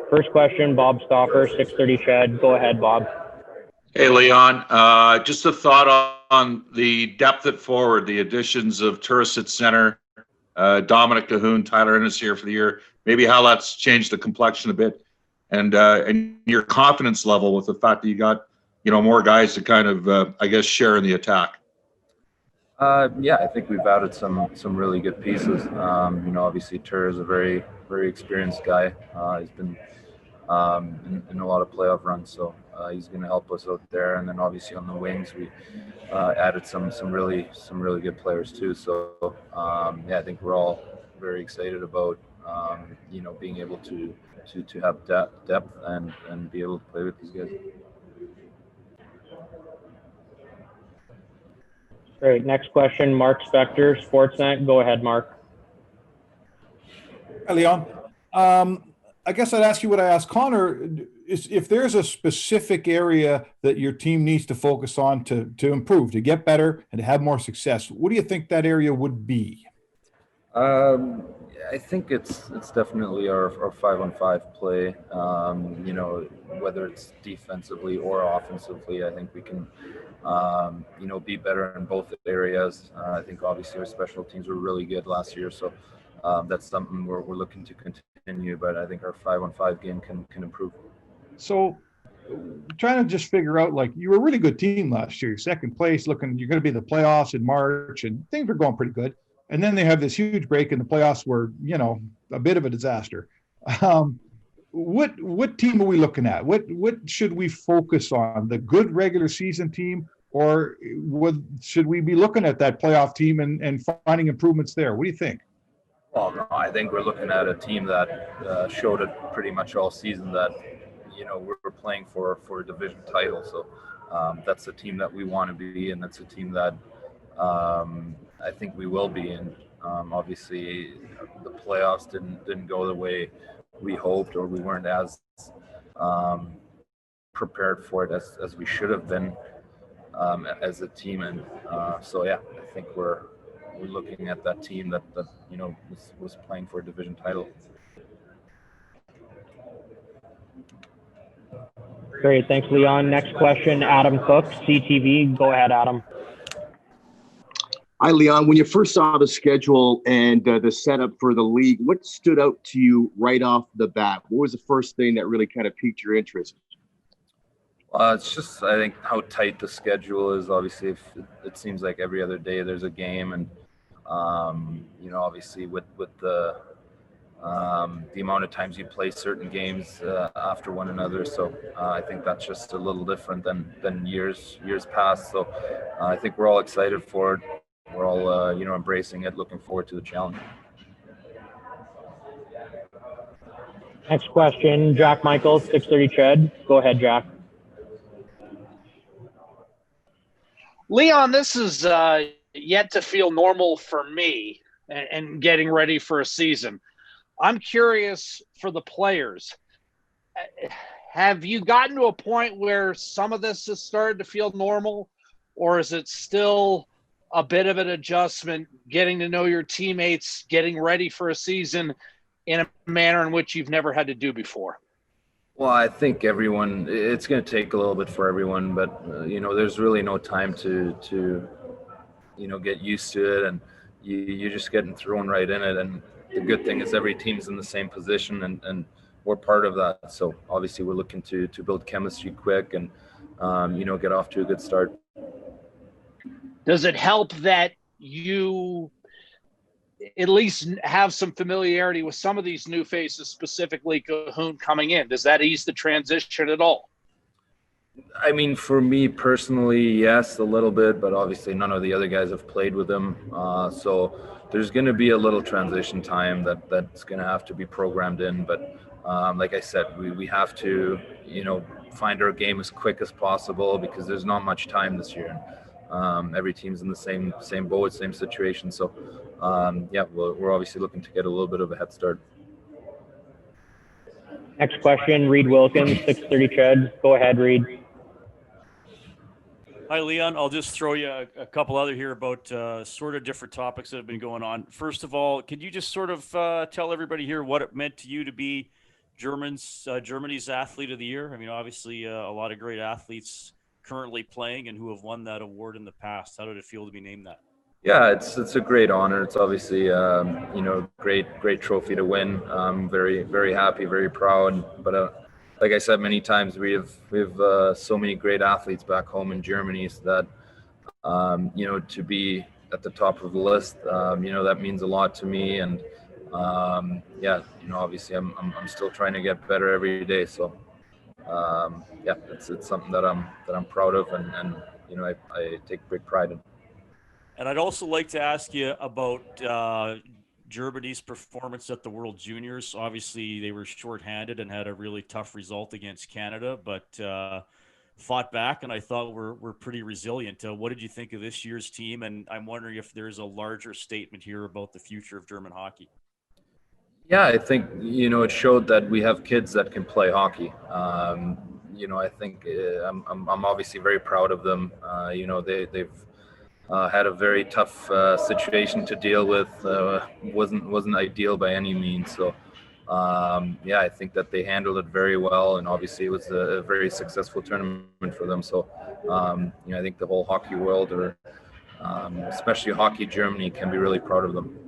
First question, Bob Stopper, 630 Shed. Go ahead, Bob. Hey, Leon. Just a thought on the depth at forward, the additions of Turris at center, Dominic Cahoon, Tyler Ennis here for the year. Maybe how that's changed the complexion a bit, and your confidence level with the fact that you got more guys to kind of share in the attack. Yeah, I think we've added some really good pieces. Obviously Tur is a very experienced guy. He's been in a lot of playoff runs, so he's going to help us out there. And then obviously on the wings, we added some really good players too. So I think we're all very excited about being able to have depth and be able to play with these guys. Great. Next question, Mark Spector, Sportsnet. Go ahead, Mark. Hi, Leon. I guess I'd ask you what I asked Connor. Is if there's a specific area that your team needs to focus on to improve, to get better, and to have more success, what do you think that area would be? I think it's definitely our 5-on-5 play. Whether it's defensively or offensively, I think we can be better in both areas. I think obviously our special teams were really good last year, so that's something we're looking to continue. But I think our 5-on-5 game can improve. So, trying to just figure out, like, you were a really good team last year. You're second place, you're going to be in the playoffs in March, and things were going pretty good. And then they have this huge break, and the playoffs were, a bit of a disaster. What team are we looking at? What should we focus on? The good regular season team, or should we be looking at that playoff team and finding improvements there? What do you think? Well, no, I think we're looking at a team that showed it pretty much all season that we're playing for a division title. So that's the team that we want to be, and that's a team that I think we will be in. Obviously, the playoffs didn't go the way we hoped, or we weren't as prepared for it as we should have been as a team. And I think we're looking at that team that was playing for a division title. Great. Thanks, Leon. Next question, Adam Cook, CTV. Go ahead, Adam. Hi, Leon. When you first saw the schedule and the setup for the league, what stood out to you right off the bat? What was the first thing that really kind of piqued your interest? It's just, I think, how tight the schedule is. Obviously, if it seems like every other day there's a game, and obviously with the amount of times you play certain games after one another. So I think that's just a little different than years past. So I think we're all excited for it. We're all, embracing it, looking forward to the challenge. Next question, Jack Michaels, 630 Ched. Go ahead, Jack. Leon, this is yet to feel normal for me and getting ready for a season. I'm curious for the players. Have you gotten to a point where some of this has started to feel normal, or is it still a bit of an adjustment, getting to know your teammates, getting ready for a season in a manner in which you've never had to do before? Well, I think it's going to take a little bit for everyone, but there's really no time to get used to it, and you're just getting thrown right in it. And the good thing is every team's in the same position, and we're part of that. So obviously we're looking to build chemistry quick and get off to a good start. Does it help that you at least have some familiarity with some of these new faces, specifically Cahoon coming in? Does that ease the transition at all? I mean, for me personally, yes, a little bit, but obviously none of the other guys have played with him. So there's going to be a little transition time that's going to have to be programmed in. But like I said, we have to, find our game as quick as possible, because there's not much time this year. Every team's in the same boat, same situation. So we're obviously looking to get a little bit of a head start. Next question, Reed Wilkins, 630 Ched. Go ahead, Reed. Hi, Leon. I'll just throw you a couple other here about sort of different topics that have been going on. First of all, could you just sort of tell everybody here what it meant to you to be Germany's athlete of the year? I mean, obviously a lot of great athletes currently playing and who have won that award in the past. How did it feel to be named that? Yeah, it's a great honor. It's obviously great trophy to win. I'm very happy, very proud. But like I said many times, we have so many great athletes back home in Germany, so that to be at the top of the list, that means a lot to me. And obviously I'm still trying to get better every day. So it's something that I'm proud of, and I take great pride in. And I'd also like to ask you about Germany's performance at the World Juniors. Obviously, they were shorthanded and had a really tough result against Canada, but fought back, and I thought we're pretty resilient. What did you think of this year's team? And I'm wondering if there's a larger statement here about the future of German hockey. Yeah, I think it showed that we have kids that can play hockey. I think I'm obviously very proud of them. They've had a very tough situation to deal with. Wasn't ideal by any means. So I think that they handled it very well, and obviously it was a very successful tournament for them. So I think the whole hockey world, or especially Hockey Germany, can be really proud of them.